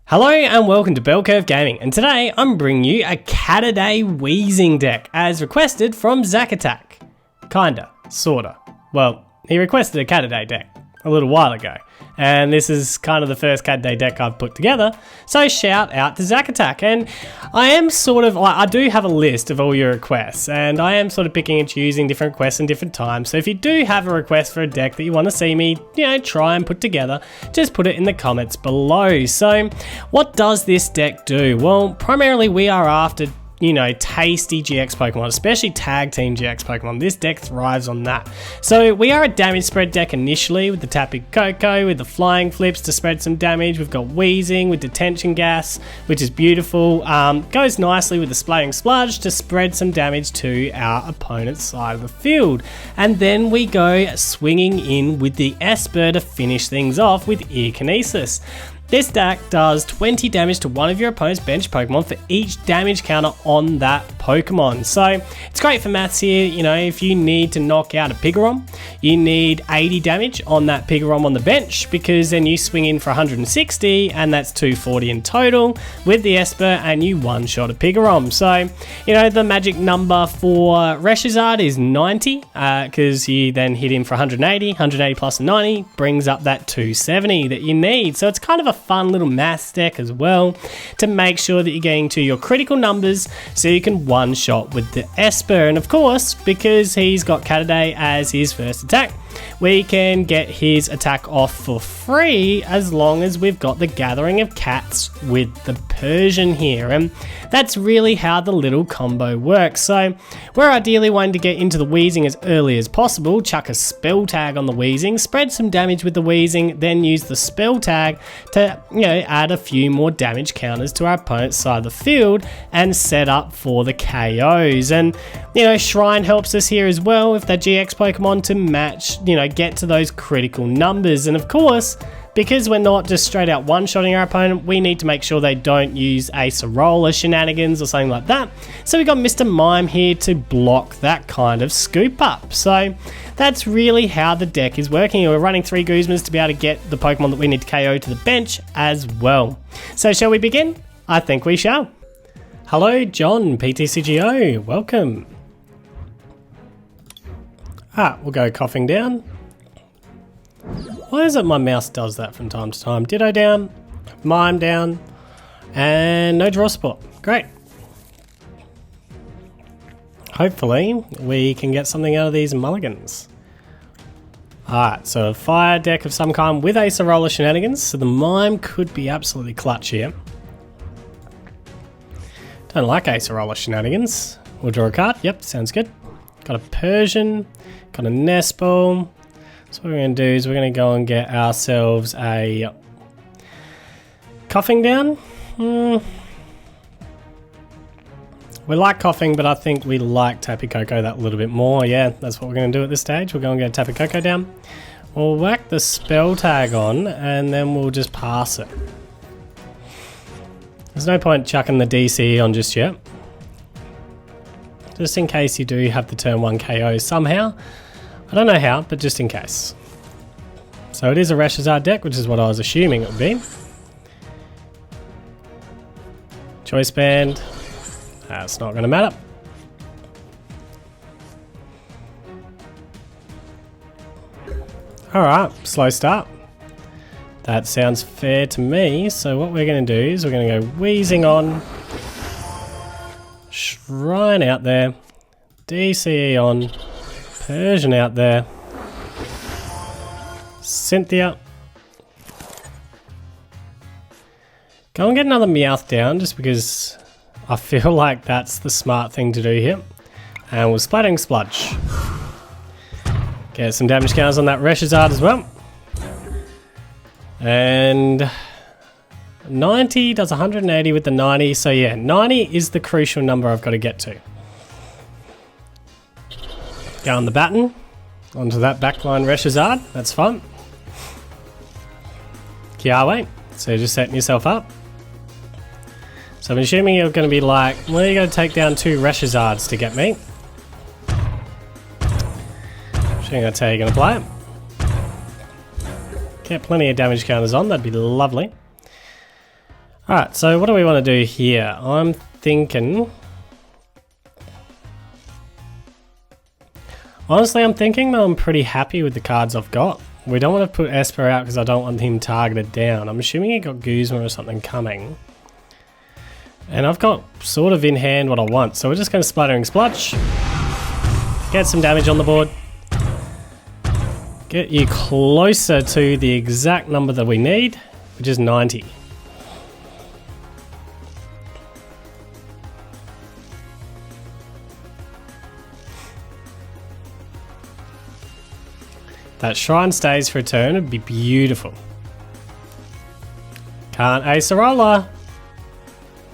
Hello and welcome to Bell Curve Gaming, and today I'm bringing you a Caturday Weezing deck as requested from Zackattack. Kinda, sorta. Well, he requested a Caturday deck a little while ago, and this is kind of the first Caturday deck I've put together, so shout out to Zackattack. And I am sort of, I do have a list of all your requests, and I am sort of picking and choosing different requests in different times, so if you do have a request for a deck that you want to see me, try and put together, just put it in the comments below. So, what does this deck do? Well, primarily we are after tasty GX Pokemon, especially tag team GX Pokemon. This deck thrives on that. So we are a damage spread deck initially with the Tapu Koko, with the flying flips to spread some damage. We've got Weezing with detention gas, which is beautiful. Goes nicely with the Splattering Sludge to spread some damage to our opponent's side of the field. And then we go swinging in with the Espurr to finish things off with Ear Kinesis. This deck does 20 damage to one of your opponent's bench Pokemon for each damage counter on that Pokemon. So it's great for maths here. If you need to knock out a Piggerom, you need 80 damage on that Piggerom on the bench, because then you swing in for 160 and that's 240 in total with the Espurr, and you one-shot a Piggerom. So, the magic number for ReshiZard is 90, because you then hit him for 180 plus 90 brings up that 270 that you need. So it's kind of a fun little maths deck as well to make sure that you're getting to your critical numbers so you can one-shot with the Espurr. And of course, because he's got Caturday as his first attack, we can get his attack off for free as long as we've got the Gathering of Cats with the Persian here. And that's really how the little combo works. So we're ideally wanting to get into the Weezing as early as possible, chuck a spell tag on the Weezing, spread some damage with the Weezing, then use the spell tag to add a few more damage counters to our opponent's side of the field and set up for the KOs. And Shrine helps us here as well with that GX Pokemon to match, get to those critical numbers. And of course, because we're not just straight out one-shotting our opponent, we need to make sure they don't use Acerola shenanigans or something like that. So we got Mr. Mime here to block that kind of scoop up. So that's really how the deck is working. We're running 3 Guzmas to be able to get the Pokemon that we need to KO to the bench as well. So shall we begin? I think we shall. Hello, John, PTCGO, welcome. We'll go Koffing down. Why is it my mouse does that from time to time? Ditto down, Mime down, and no draw support. Great. Hopefully we can get something out of these mulligans. Alright, so a fire deck of some kind with Acerola shenanigans, so the Mime could be absolutely clutch here. Don't like Acerola shenanigans. We'll draw a card. Yep, sounds good. Got a Persian, got a Nest Ball. So what we're going to do is we're going to go and get ourselves a Koffing down. We like Koffing, but I think we like Tapu Koko that little bit more. Yeah, that's what we're going to do at this stage. We're going to get Tapu Koko down. We'll whack the spell tag on, and then we'll just pass it. There's no point chucking the DC on just yet. Just in case you do have the turn 1 KO somehow. I don't know how, but just in case. So it is a ReshiZard deck, which is what I was assuming it would be. Choice Band. That's not going to matter. Alright, slow start. That sounds fair to me. So what we're going to do is we're going to go Weezing on. Shrine out there. DCE on. Persian out there. Cynthia. Go and get another Meowth down just because I feel like that's the smart thing to do here. And we'll Splattering Sludge. Get some damage counters on that ReshiZard as well. And 90 does 180 with the 90. So yeah, 90 is the crucial number I've got to get to. Go on the baton, onto that backline ReshiZard, that's fun. Kiawe, so you're just setting yourself up. So I'm assuming you're going to be like, well, you're going to take down 2 ReshiZards to get me. Assuming that's how you're going to play it. Get plenty of damage counters on, that'd be lovely. Alright, so what do we want to do here? I'm thinking... Honestly, I'm thinking that I'm pretty happy with the cards I've got. We don't want to put Espurr out because I don't want him targeted down. I'm assuming he got Guzma or something coming. And I've got sort of in hand what I want. So we're just going to Spluttering Splotch. Get some damage on the board. Get you closer to the exact number that we need, which is 90. That Shrine stays for a turn, it'd be beautiful. Can't ace a roller.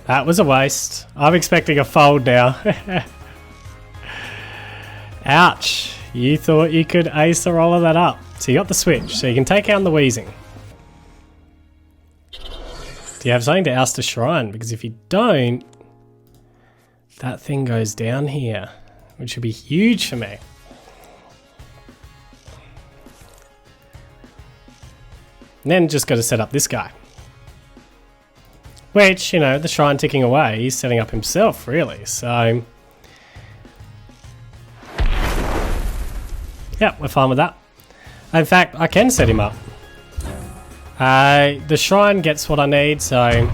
That was a waste. I'm expecting a fold now. Ouch. You thought you could ace a roller that up. So you got the switch, so you can take out the Weezing. Do you have something to oust a Shrine? Because if you don't, that thing goes down here, which would be huge for me. And then just got to set up this guy. Which, you know, the Shrine ticking away, he's setting up himself, really. So, yeah, we're fine with that. In fact, I can set him up. The Shrine gets what I need, so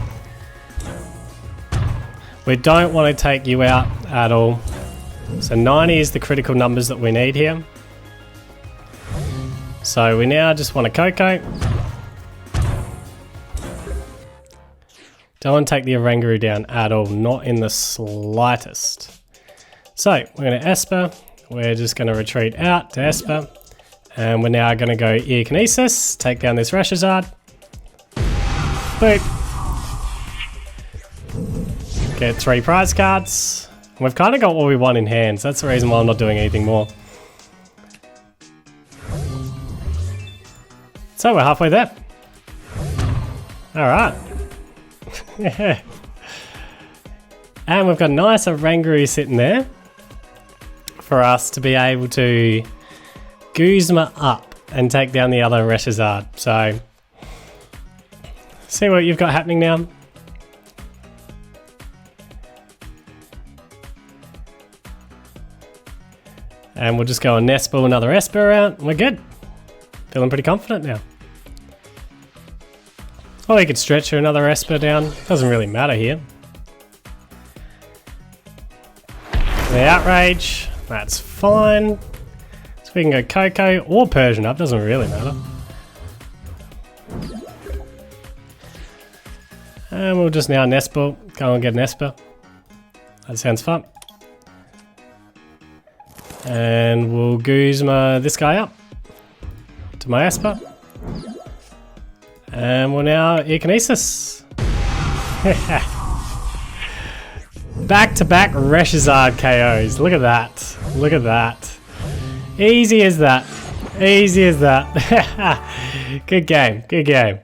we don't want to take you out at all. So 90 is the critical numbers that we need here. So we now just want a Koko. Don't want to take the Oranguru down at all, not in the slightest. So, we're going to Espurr, we're just going to retreat out to Espurr, and we're now going to go Ear Kinesis, take down this ReshiZard. Boop. Get 3 prize cards. We've kind of got what we want in hand, so that's the reason why I'm not doing anything more. So, we're halfway there. Alright. Yeah. And we've got a nice Oranguru sitting there for us to be able to Guzma up and take down the other ReshiZard. So, see what you've got happening now. And we'll just go and Nestball another Espurr out, and we're good. Feeling pretty confident now. Or we could stretch another Espurr down. Doesn't really matter here. The Outrage, that's fine. So we can go Koko or Persian up, doesn't really matter. And we'll just now Nestball, go and get an Espurr. That sounds fun. And we'll Guzma this guy up to my Espurr. And we'll now Ear Kinesis. Back-to-back ReshiZard KOs. Look at that. Look at that. Easy as that. Easy as that. Good game. Good game.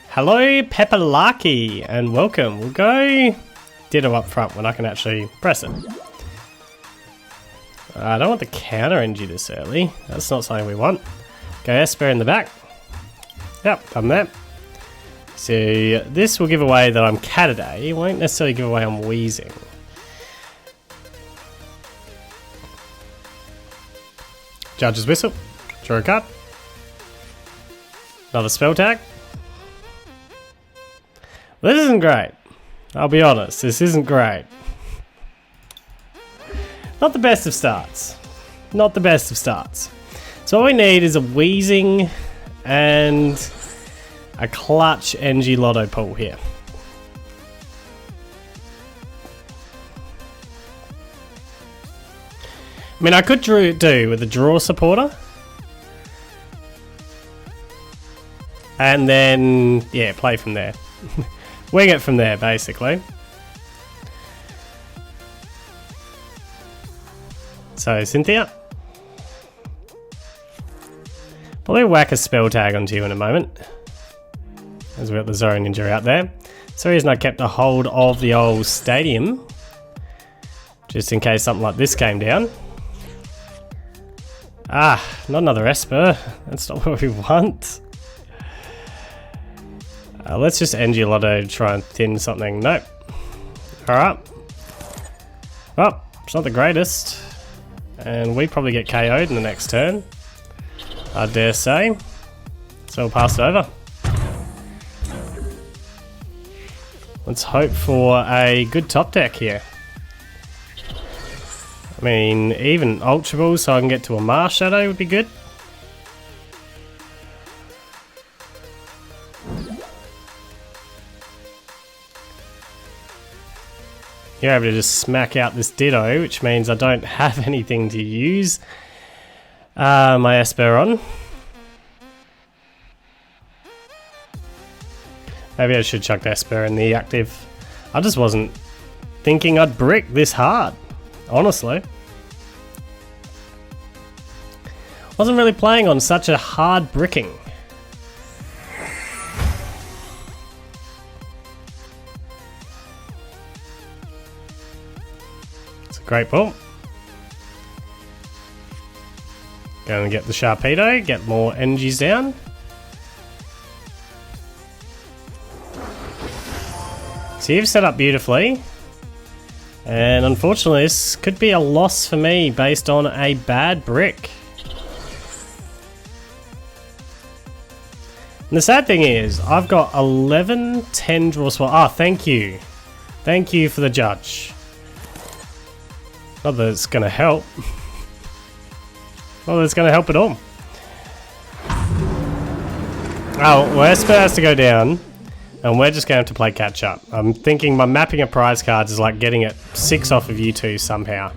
Hello, Pepperlaki, and welcome. We'll go Ditto up front when I can actually press it. I don't want the Counter Energy this early. That's not something we want. Go Espurr in the back. Yep, done that. So this will give away that I'm Caturday. It won't necessarily give away I'm Weezing. Judge's Whistle. Draw a card. Another spell tag. Well, this isn't great. I'll be honest, this isn't great. Not the best of starts. Not the best of starts. So all we need is a Weezing and a clutch Energy Loto pool here. I mean, I could do with a draw supporter. And then, yeah, play from there. Wing it from there, basically. So, Cynthia. Probably whack a spell tag onto you in a moment. As we've got the Zoro Ninja out there. So the reason I kept a hold of the old stadium. Just in case something like this came down. Ah, not another Espurr. That's not what we want. Let's just Energy Loto to try and thin something. Nope. Alright. Well, it's not the greatest. And we probably get KO'd in the next turn, I dare say. So we'll pass it over. Let's hope for a good top deck here. I mean, even Ultra Ball so I can get to a Marshadow would be good. You're able to just smack out this Ditto, which means I don't have anything to use my Espurr on. Maybe I should chuck the Espurr in the active. I just wasn't thinking I'd brick this hard, honestly. Wasn't really playing on such a hard bricking. Great ball. Go and get the Sharpedo, get more energies down. So you've set up beautifully. And unfortunately this could be a loss for me based on a bad brick. And the sad thing is, I've got 11 Tendril Swap. Ah, thank you. Thank you for the judge. Not that it's going to help. Not that it's going to help at all. Oh, well, Espurr has to go down. And we're just going to have to play catch up. I'm thinking my mapping of prize cards is like getting it 6 off of you two somehow.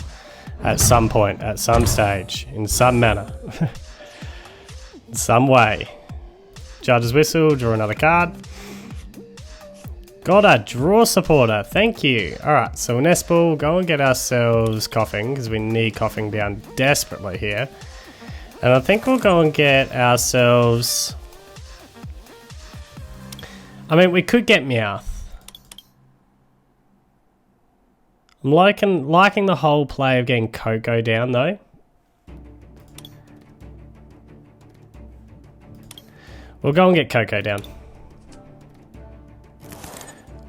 At some point, at some stage, in some manner. In some way. Judge's Whistle, draw another card. Got a draw supporter, thank you. Alright, so in Espurr, go and get ourselves Koffing, because we need Koffing down desperately here. And I think we'll go and get ourselves... I mean, we could get Meowth. I'm liking the whole play of getting Koko down, though. We'll go and get Koko down.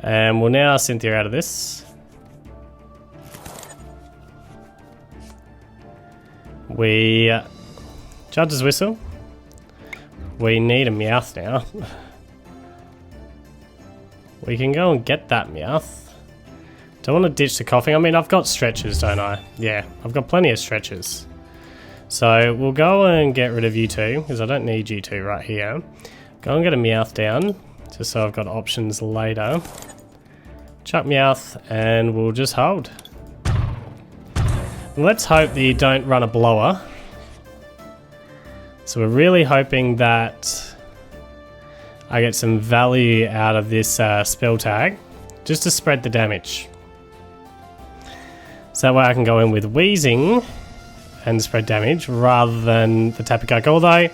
And we'll now Cynthia out of this. We Judge's Whistle. We need a Meowth now. We can go and get that Meowth. Don't want to ditch the Koffing. I mean, I've got stretches, don't I? Yeah, I've got plenty of stretches. So we'll go and get rid of you two, because I don't need you two right here. Go and get a Meowth down, just so I've got options later. Chuck Meowth, and we'll just hold. And let's hope that you don't run a blower. So we're really hoping that I get some value out of this spell tag, just to spread the damage. So that way I can go in with Weezing and spread damage rather than the Tapu Koko. Although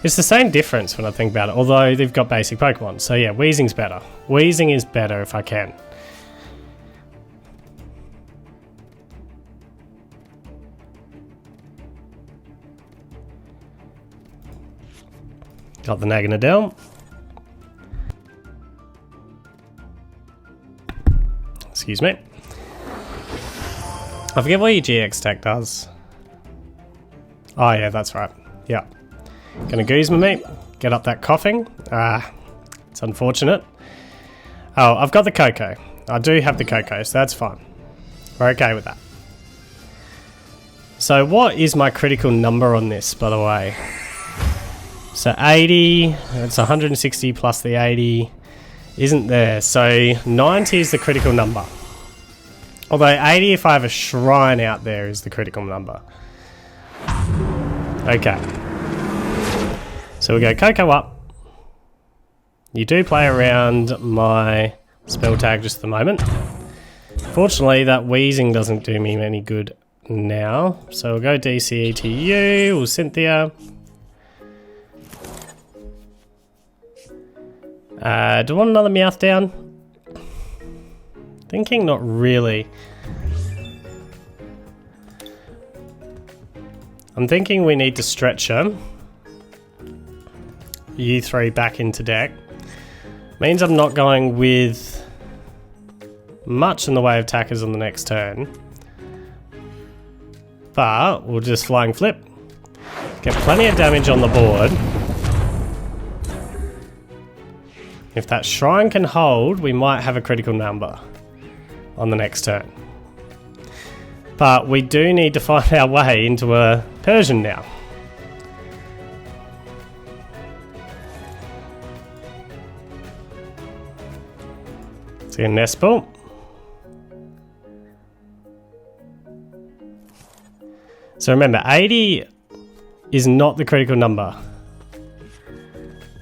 it's the same difference when I think about it, although they've got basic Pokemon. So yeah, Weezing's better. Weezing is better if I can. Got the Naganadel. Excuse me. I forget what your GX tech does. Oh yeah, that's right. Yeah. Gonna Guzma me. Get up that Koffing. Ah, it's unfortunate. Oh, I've got the Koko. I do have the Koko, so that's fine. We're okay with that. So what is my critical number on this, by the way? So 80, it's 160 plus the 80 isn't there. So 90 is the critical number. Although 80 if I have a Shrine out there is the critical number. Okay. So we go Koko up. You do play around my spell tag just at the moment. Fortunately that Weezing doesn't do me any good now. So we'll go DCE TEU or Cynthia. Do I want another Meowth down? Thinking not really. I'm thinking we need to stretch her. You three back into deck. Means I'm not going with much in the way of attackers on the next turn. But we'll just Flying Flip. Get plenty of damage on the board. If that Shrine can hold, we might have a critical number on the next turn. But we do need to find our way into a Persian now. So a Espurr. So remember, 80 is not the critical number.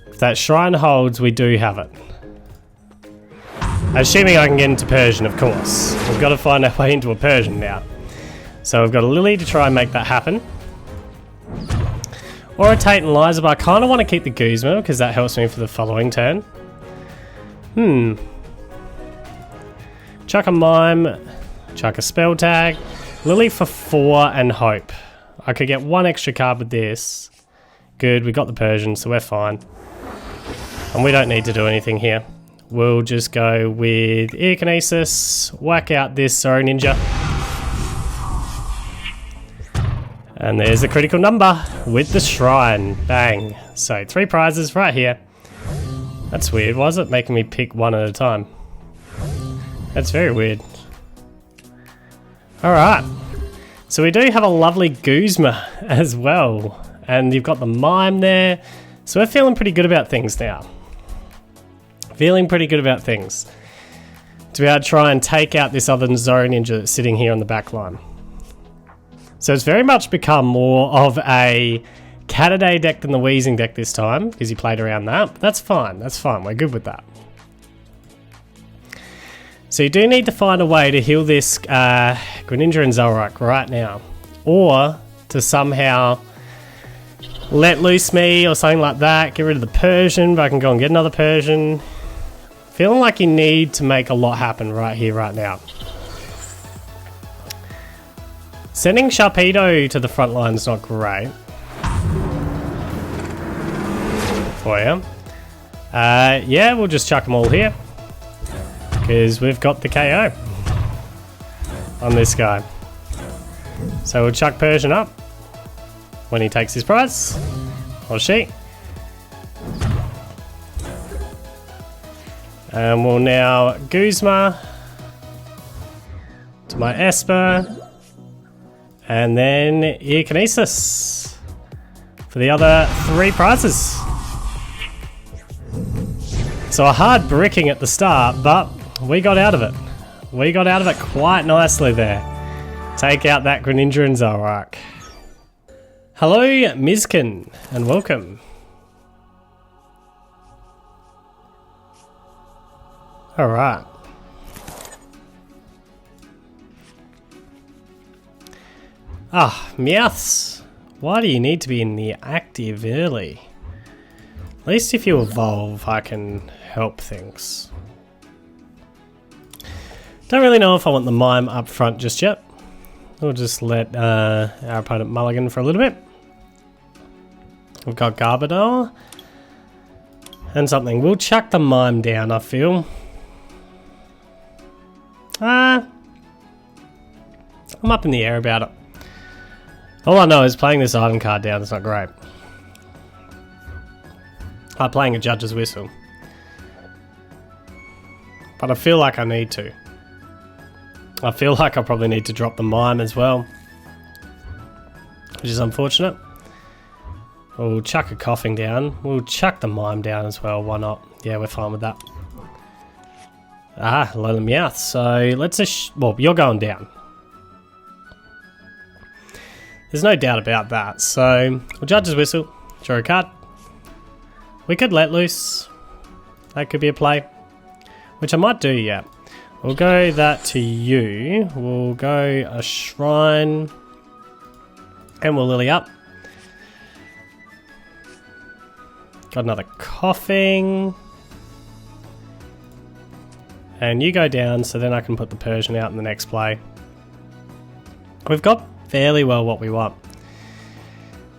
If that Shrine holds, we do have it. Assuming I can get into Persian, of course. We've got to find our way into a Persian now. So we've got a Lillie to try and make that happen. Or a Tate Liza, but I kind of want to keep the Guzma because that helps me for the following turn. Chuck a Mime, chuck a Spell Tag. Lillie for 4 and Hope. I could get 1 extra card with this. Good, we got the Persian, so we're fine. And we don't need to do anything here. We'll just go with Ear Kinesis, whack out this Ninja. And there's a critical number with the Shrine. Bang. So 3 prizes right here. That's weird. Why is it making me pick one at a time? That's very weird. Alright. So we do have a lovely Guzma as well. And you've got the Mime there. So we're feeling pretty good about things now. Feeling pretty good about things. To be able to try and take out this other Ninja that's sitting here on the back line. So it's very much become more of a Caturday deck than the Weezing deck this time, because he played around that. But that's fine, we're good with that. So you do need to find a way to heal this Greninja and Zoroark right now. Or to somehow let loose me or something like that, get rid of the Persian, but I can go and get another Persian. Feeling like you need to make a lot happen right here, right now. Sending Sharpedo to the front line is not great for you. Yeah, we'll just chuck them all here because we've got the KO on this guy. So we'll chuck Persian up when he takes his prize, or she. And we'll now Guzma to my Espurr. And then Ear Kinesis for the other 3 prizes. So a hard bricking at the start, but we got out of it. We got out of it quite nicely there. Take out that Greninja and Zoroark. Hello, Mizkin, and welcome. Alright. Meowths. Why do you need to be in the active early? At least if you evolve, I can help things. Don't really know if I want the Mime up front just yet. We'll just let our opponent mulligan for a little bit. We've got Garbodor. And something. We'll chuck the Mime down, I feel. I'm up in the air about it. All I know is playing this item card down is not great. I'm playing a Judge's Whistle. But I feel like I need to. I feel like I probably need to drop the Mime as well. Which is unfortunate. We'll chuck a Koffing down. We'll chuck the Mime down as well, why not? Yeah, we're fine with that. Lola Meowth. So let's just... well, you're going down. There's no doubt about that. So we'll Judge's Whistle, draw a card. We could let loose. That could be a play. Which I might do, yeah. We'll go that to you. We'll go a Shrine. And we'll Lillie up. Got another Koffing. And you go down, so then I can put the Persian out in the next play. We've got fairly well what we want.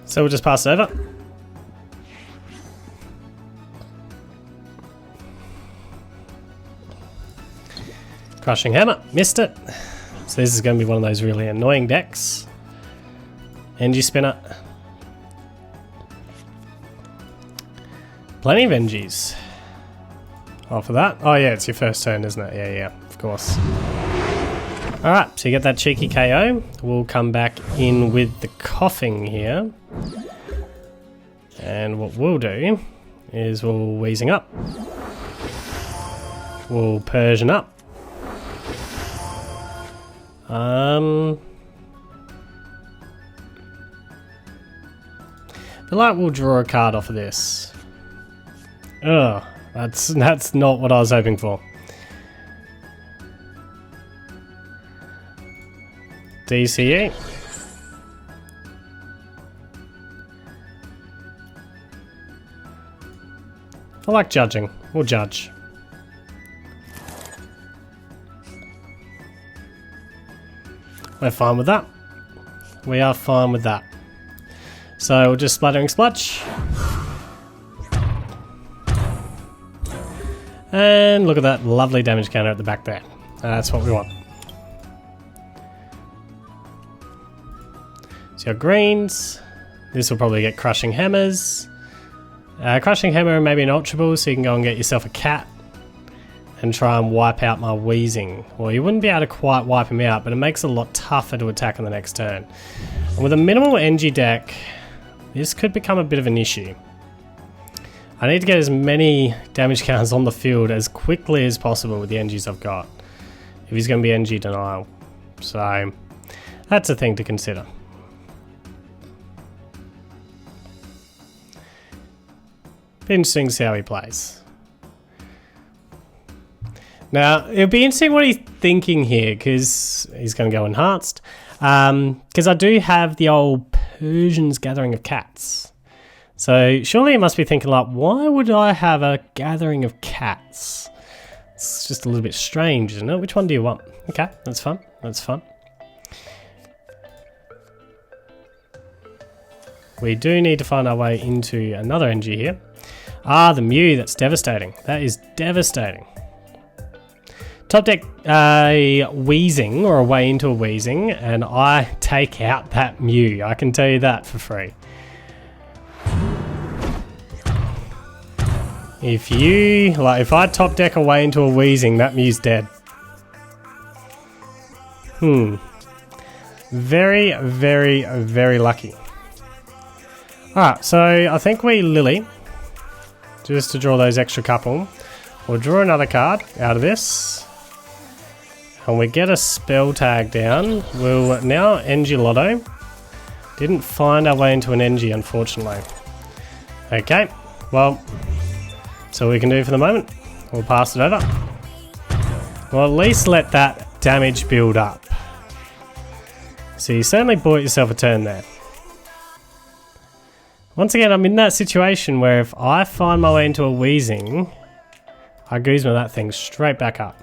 So we'll just pass it over. Crushing Hammer, missed it. So this is going to be one of those really annoying decks. Energy Spinner. Plenty of Engies. Oh, for that? Oh yeah, it's your first turn, isn't it? Yeah, of course. Alright, so you get that cheeky KO. We'll come back in with the Koffing here. And what we'll do is we'll Weezing up. We'll Persian up. I feel like we'll draw a card off of this. Ugh, that's not what I was hoping for. DCE. I like judging. We'll judge. We're fine with that. We are fine with that. So we'll just Splattering Splutch. And look at that lovely damage counter at the back there. That's what we want. So your greens. This will probably get Crushing Hammers. Crushing Hammer and maybe an Ultra Ball, so you can go and get yourself a cat and try and wipe out my Weezing. Well, you wouldn't be able to quite wipe him out, but it makes it a lot tougher to attack on the next turn. And with a minimal Engie deck, this could become a bit of an issue. I need to get as many damage counters on the field as quickly as possible with the Engies I've got, if he's going to be Engie denial. So that's a thing to consider. Be interesting to see how he plays. Now, it'll be interesting what he's thinking here, because he's going to go enhanced. Because I do have the old Persian's Gathering of Cats. So surely he must be thinking like, why would I have a Gathering of Cats? It's just a little bit strange, isn't it? Which one do you want? Okay, that's fun. That's fun. We do need to find our way into another Engie here. Ah, the Mew, that's devastating. That is devastating. Top deck a Weezing, or a way into a Weezing, and I take out that Mew. I can tell you that for free. If I top deck a way into a Weezing, that Mew's dead. Very, very, very lucky. Alright, so I think we Lillie. Just to draw those extra couple. We'll draw another card out of this. And we get a spell tag down. We'll now Energy Loto. Didn't find our way into an Engie, unfortunately. Okay, well, so we can do for the moment. We'll pass it over. Well, at least let that damage build up. So you certainly bought yourself a turn there. Once again, I'm in that situation where if I find my way into a Weezing, I Guzma that thing straight back up.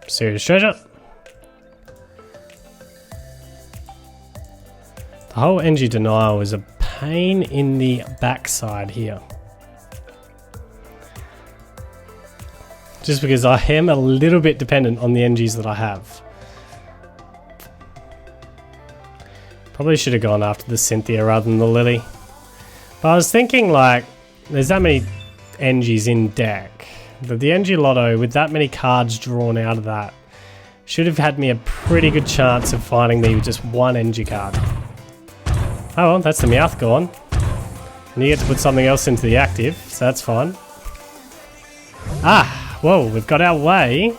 Serious Treasure. The whole Engie denial is a pain in the backside here. Just because I am a little bit dependent on the Engies that I have. Probably should have gone after the Cynthia rather than the Lillie. But I was thinking, like, there's that many Engies in deck that the Energy Loto, with that many cards drawn out of that, should have had me a pretty good chance of finding me with just one Engie card. Oh well, that's the Meowth gone. And you get to put something else into the active, so that's fine. Ah, whoa, we've got our way.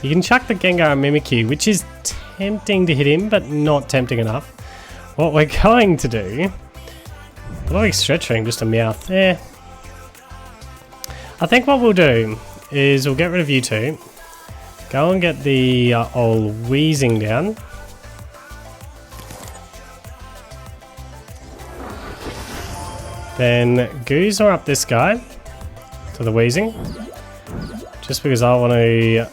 You can chuck the Gengar Mimikyu, which is tempting to hit him, but not tempting enough. What we're going to do... I like stretching, just a Meowth. Eh. I think what we'll do is we'll get rid of you two. Go and get the old Weezing down. Then Guzma up this guy to the Weezing. Just because I want to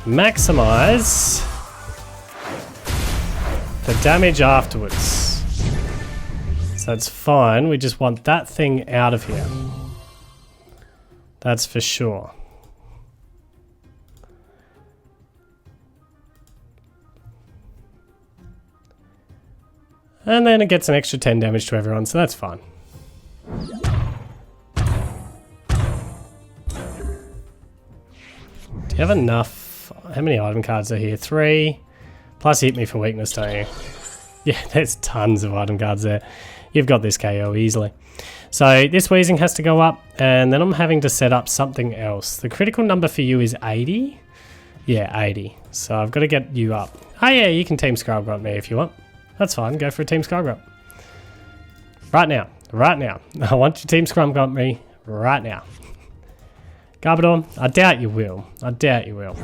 maximize the damage afterwards. So that's fine. We just want that thing out of here. That's for sure. And then it gets an extra 10 damage to everyone, so that's fine. Do you have enough? How many item cards are here? 3. Plus you hit me for weakness, don't you? Yeah, there's tons of item cards there. You've got this KO easily. So this Weezing has to go up, and then I'm having to set up something else. The critical number for you is 80? Yeah, 80. So I've got to get you up. Oh yeah, you can Team Scrub Grunt me if you want. That's fine, go for a Team Scrub Grunt. Right now, right now. I want you to Team Scrub Grunt me right now. Garbodor, I doubt you will. I doubt you will.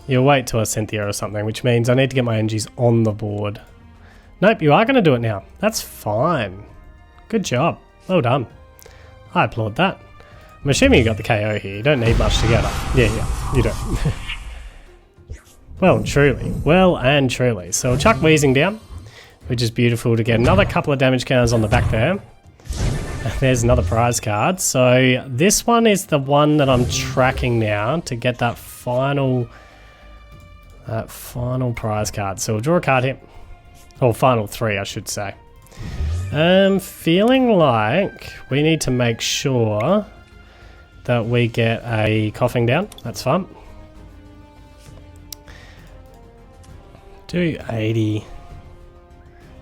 You'll wait till a Cynthia or something, which means I need to get my energies on the board. Nope, you are going to do it now. That's fine. Good job. Well done. I applaud that. I'm assuming you got the KO here. You don't need much to get up. Yeah, you don't. Well and truly. Well and truly. So we'll chuck Weezing down, which is beautiful to get another couple of damage counters on the back there. And there's another prize card. So this one is the one that I'm tracking now to get that final prize card. So we'll draw a card here. Or final 3, I should say. Feeling like we need to make sure that we get a Koffing down. That's fun. Do 80,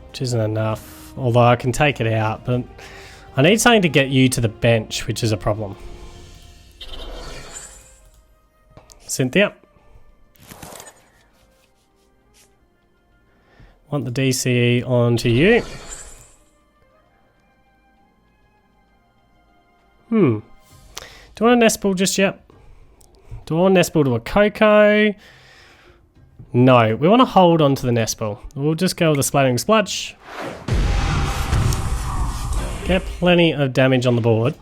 which isn't enough. Although I can take it out, but I need something to get you to the bench, which is a problem. Cynthia. Want the DCE onto you. Do I want a Espurr just yet? Do I want an Espurr to a Koko? No, we want to hold on to the Espurr. We'll just go with a Splattering Splutch. Get plenty of damage on the board.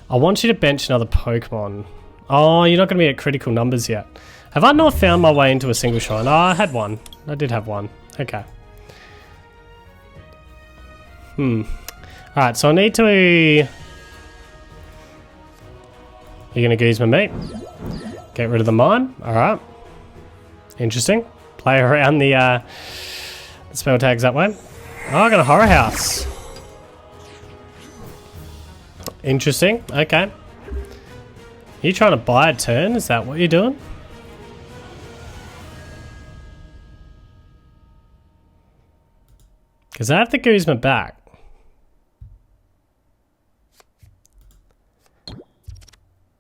I want you to bench another Pokemon. Oh, you're not going to be at critical numbers yet. Have I not found my way into a single Shrine? Oh, I had one. I did have one. Okay. Alright, so I need to... You're going to Guzma me. Get rid of the Mime. Alright. Interesting. Play around the spell tags that way. Oh, I got a Horror House. Interesting. Okay. Are you trying to buy a turn? Is that what you're doing? Because I have the Guzma back.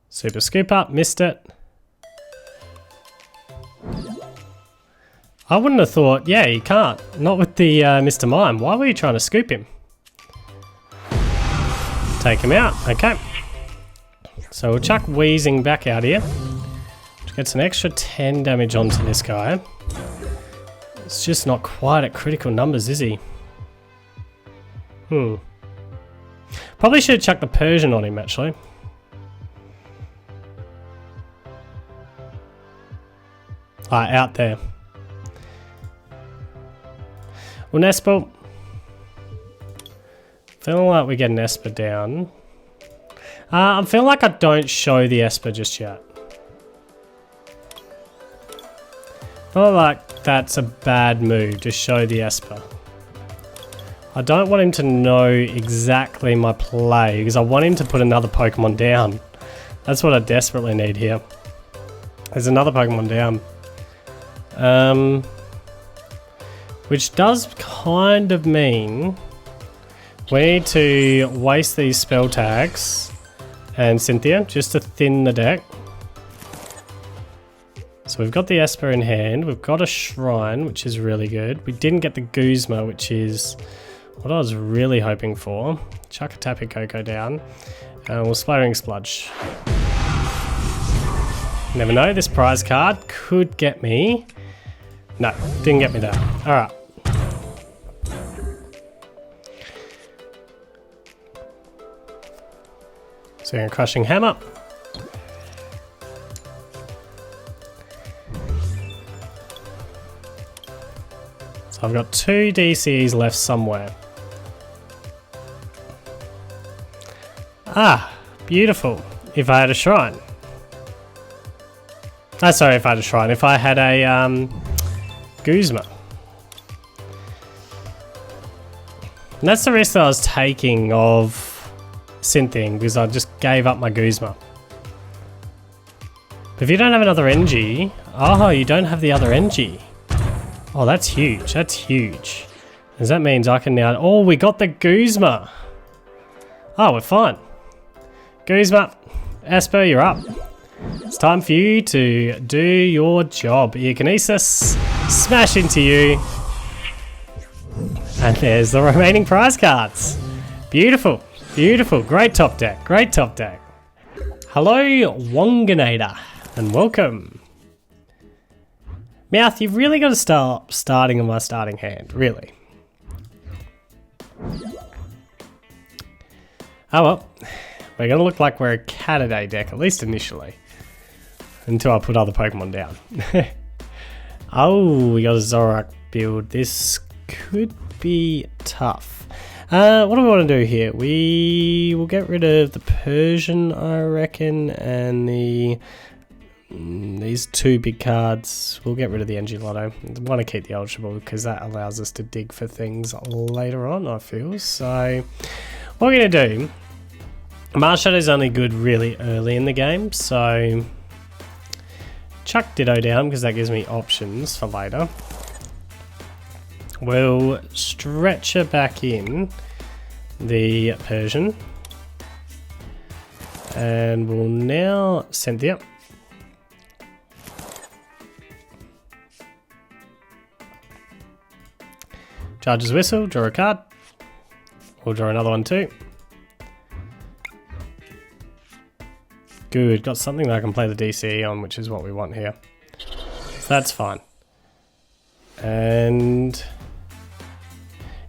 Super Scoop Up, missed it. I wouldn't have thought, yeah, you can't. Not with the Mr. Mime. Why were you trying to scoop him? Take him out, okay. So we'll chuck Weezing back out here. Which gets an extra 10 damage onto this guy. It's just not quite at critical numbers, is he? Probably should have chucked the Persian on him, actually. Out there. Well, Espurr. Feeling like we get an Espurr down. I'm feeling like I don't show the Espurr just yet. Not like that's a bad move to show the Espurr. I don't want him to know exactly my play because I want him to put another Pokemon down. That's what I desperately need here. There's another Pokemon down. Which does kind of mean we need to waste these spell tags and Cynthia just to thin the deck. So we've got the Espurr in hand, we've got a Shrine, which is really good. We didn't get the Guzma, which is what I was really hoping for. Chuck a Tapu Koko down, and we'll Splattering Spludge. Never know, this prize card could get me. No, didn't get me there. Alright. So we're Crushing Hammer. So So I've got 2 DCEs left somewhere. Ah, beautiful. If I had a shrine. Oh, sorry, if I had a shrine. If I had a Guzma. And that's the risk that I was taking of Cynthia, because I just gave up my Guzma. But if you don't have another NG... Oh, you don't have the other NG. Oh, that's huge. That's huge. Because that means I can now... Oh, we got the Guzma. Oh, we're fine. Guzma, Espurr, you're up. It's time for you to do your job. Kinesis, smash into you. And there's the remaining prize cards. Beautiful, beautiful. Great top deck, great top deck. Hello, Wonganator, and welcome. Meowth, you've really got to start starting on my starting hand, really. Oh well. We're going to look like we're a Caturday deck, at least initially. Until I put other Pokemon down. Oh, we got a Zoroark build. This could be tough. What do we want to do here? We will get rid of the Persian, I reckon, and these 2 big cards. We'll get rid of the Energy Loto. I want to keep the Ultra Ball because that allows us to dig for things later on, I feel. So, what we're going to do... Marshadow is only good really early in the game, so chuck Ditto down because that gives me options for later. We'll stretcher back in the Persian, and we'll now Cynthia. Judge's Whistle, draw a card. We'll draw another one too. Good, got something that I can play the DCE on, which is what we want here. So that's fine. And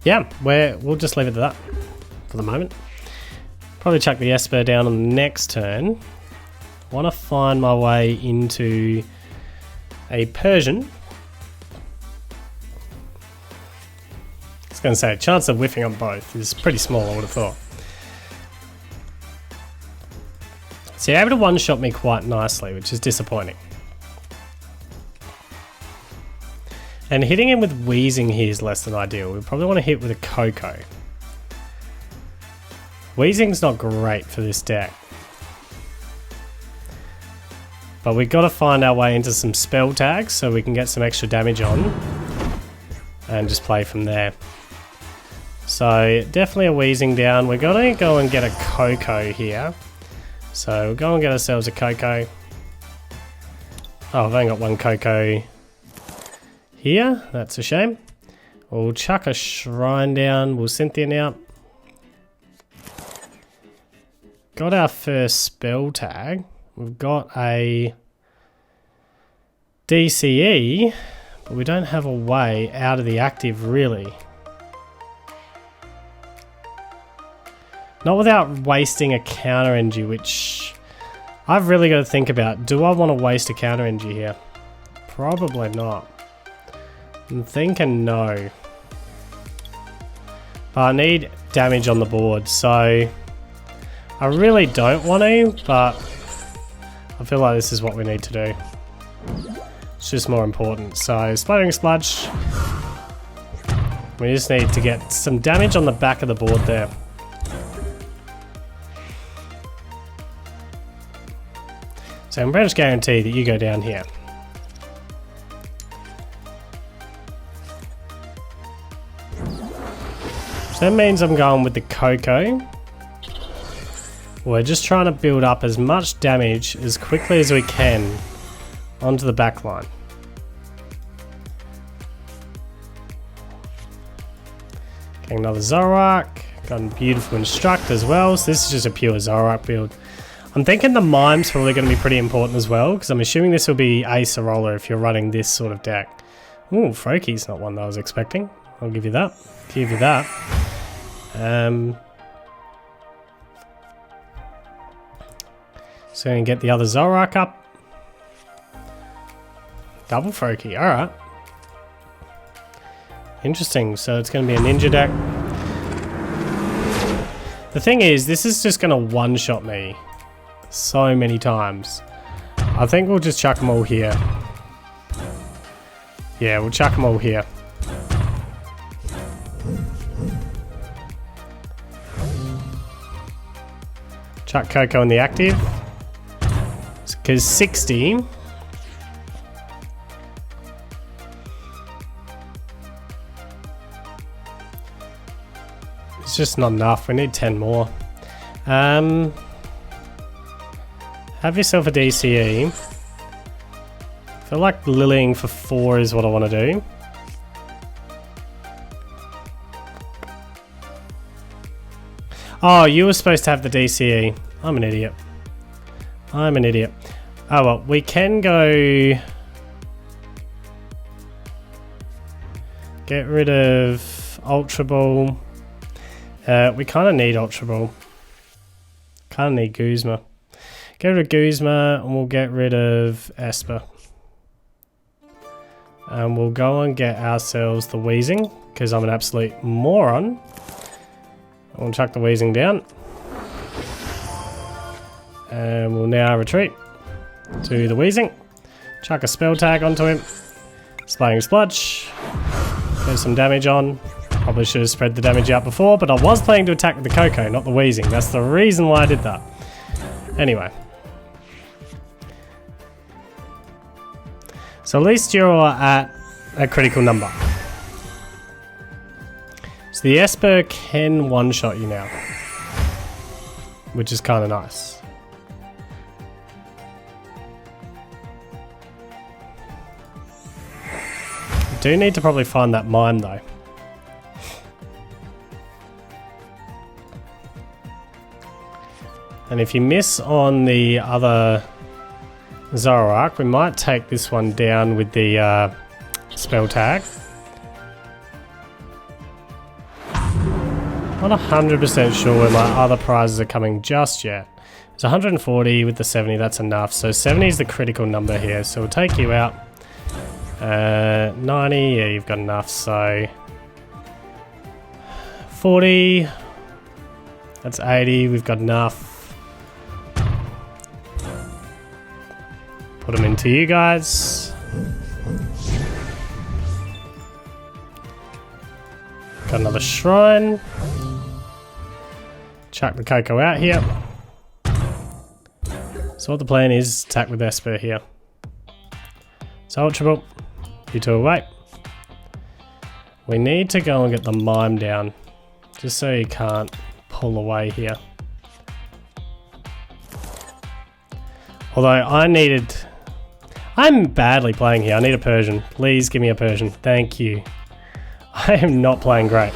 yeah, we'll just leave it at that for the moment. Probably chuck the Espurr down on the next turn. Want to find my way into a Persian. I was going to say, chance of whiffing on both is pretty small, I would have thought. So you're able to one-shot me quite nicely, which is disappointing. And hitting him with Weezing here is less than ideal. We probably want to hit with a Koko. Weezing's not great for this deck. But we've got to find our way into some spell tags so we can get some extra damage on. And just play from there. So definitely a Weezing down. We're going to go and get a Koko here. So we'll go and get ourselves a Koko. Oh, I've only got one Koko here. That's a shame. We'll chuck a Shrine down. We'll Cynthia now. Got our first spell tag. We've got a DCE, but we don't have a way out of the active really. Not without wasting a counter energy, which I've really got to think about. Do I want to waste a counter energy here? Probably not. I'm thinking no. But I need damage on the board, so I really don't want to, but I feel like this is what we need to do. It's just more important. So, Splattering Sludge. We just need to get some damage on the back of the board there. So I'm pretty much guarantee that you go down here. So that means I'm going with the Koko. We're just trying to build up as much damage as quickly as we can onto the back line. Getting another Zoroark. Got a beautiful Instruct as well. So this is just a pure Zoroark build. I'm thinking the Mime's probably going to be pretty important as well, because I'm assuming this will be Ace or Roller if you're running this sort of deck. Ooh, Froakie's not one that I was expecting. I'll give you that. Give you that. So I'm going to get the other Zoroark up. Double Froakie, alright. Interesting, so it's going to be a ninja deck. The thing is, this is just going to one-shot me so many times. I think we'll just chuck them all here. Yeah, we'll chuck them all here. Chuck Koko in the active. Because 60... it's just not enough. We need 10 more. Have yourself a DCE. I feel like Lillying for 4 is what I want to do. Oh, you were supposed to have the DCE. I'm an idiot. I'm an idiot. Oh well, we can go... get rid of Ultra Ball. We kind of need Ultra Ball. Kind of need Guzma. Get rid of Guzma and we'll get rid of Espurr. And we'll go and get ourselves the Weezing, because I'm an absolute moron. We'll chuck the Weezing down. And we'll now retreat to the Weezing. Chuck a spell tag onto him. Splaying Spludge. Get some damage on. Probably should have spread the damage out before, but I was planning to attack with the Koko, not the Weezing. That's the reason why I did that. Anyway. So at least you're at a critical number. So the Espurr can one-shot you now. Which is kind of nice. Do need to probably find that Mime though. And if you miss on the other Zoroark, we might take this one down with the spell tag. Not 100% sure where my other prizes are coming just yet. It's 140 with the 70, that's enough. So 70 is the critical number here, so we'll take you out. 90, yeah, you've got enough, so 40, that's 80, we've got enough. Put them into you guys. Got another shrine. Chuck the Koko out here. So what the plan is, attack with Espurr here. So Ultra Ball, you two away. We need to go and get the Mime down, just so you can't pull away here. Although I'm badly playing here. I need a Persian. Please give me a Persian. Thank you. I am not playing great.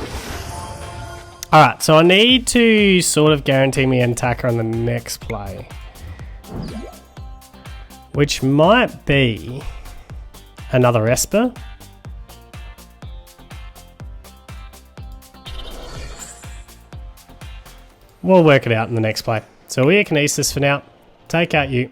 Alright, so I need to sort of guarantee me an attacker on the next play. Which might be another Espurr. We'll work it out in the next play. So we are Kinesis for now. Take out you.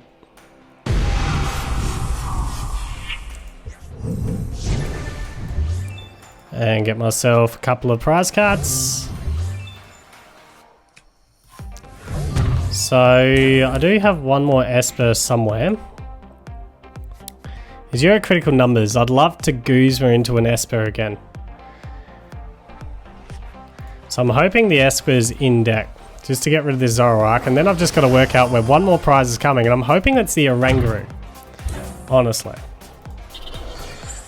And get myself a couple of prize cards. So I do have one more Espurr somewhere. Zero critical numbers. I'd love to Guzma into an Espurr again. So I'm hoping the Espurr's in deck, just to get rid of this Zoroark, and then I've just got to work out where one more prize is coming, and I'm hoping that's the Oranguru. Honestly.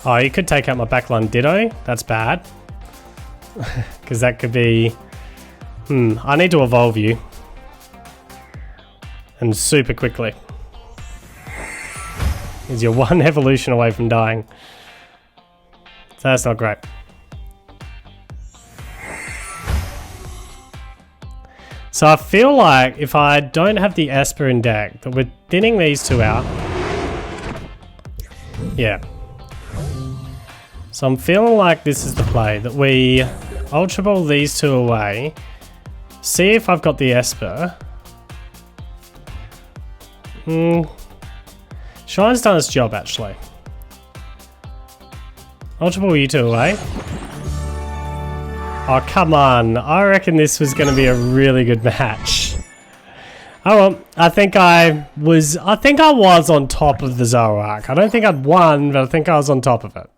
Oh, you could take out my backline Ditto. That's bad. Because that could be... I need to evolve you. And super quickly. Because you're one evolution away from dying. So that's not great. So I feel like if I don't have the Espurr in deck, that we're thinning these two out. Yeah. So I'm feeling like this is the play, that we Ultra Ball these two away, see if I've got the Espurr. Shrine's done its job actually. Ultra Ball you two away. Oh, come on. I reckon this was going to be a really good match. Oh well, I think I was on top of the Zoroark. I don't think I'd won, but I think I was on top of it.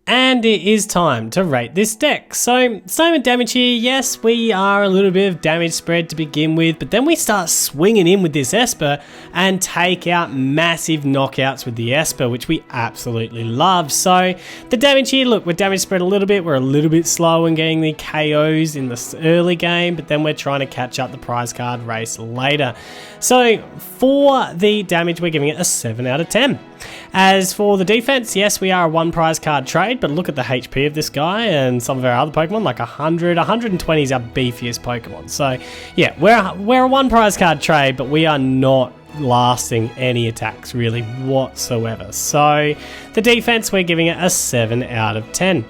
And it is time to rate this deck. So, same with damage here. Yes, we are a little bit of damage spread to begin with, but then we start swinging in with this Espurr and take out massive knockouts with the Espurr, which we absolutely love. So, the damage here, look, we're damage spread a little bit. We're a little bit slow in getting the KOs in the early game, but then we're trying to catch up the prize card race later. So, for the damage, we're giving it a 7 out of 10. As for the defense, yes, we are a 1 prize card trade, but look at the HP of this guy and some of our other Pokemon, like 100, 120 is our beefiest Pokemon. So yeah, we're a 1 prize card trade, but we are not lasting any attacks really whatsoever. So the defense, we're giving it a 7 out of 10.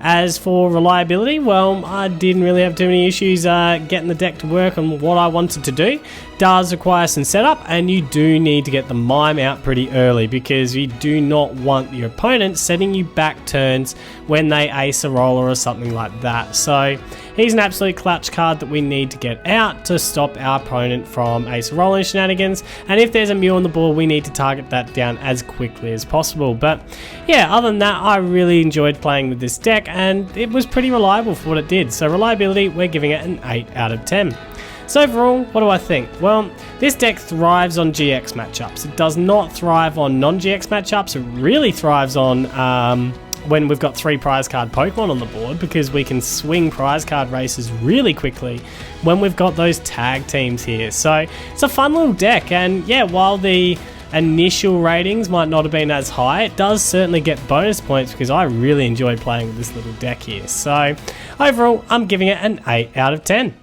As for reliability, well, I didn't really have too many issues getting the deck to work on what I wanted to do. Does require some setup, and you do need to get the Mime out pretty early because you do not want your opponent setting you back turns when they ace a roller or something like that. So he's an absolute clutch card that we need to get out to stop our opponent from ace rolling shenanigans, and if there's a Mew on the board, we need to target that down as quickly as possible. But yeah, other than that, I really enjoyed playing with this deck, and it was pretty reliable for what it did. So reliability, we're giving it an 8 out of 10. So overall, what do I think? Well, this deck thrives on GX matchups. It does not thrive on non-GX matchups. It really thrives on when we've got 3 prize card Pokemon on the board, because we can swing prize card races really quickly when we've got those tag teams here. So it's a fun little deck, and yeah, while the initial ratings might not have been as high, it does certainly get bonus points because I really enjoyed playing with this little deck here. So overall, I'm giving it an 8 out of 10.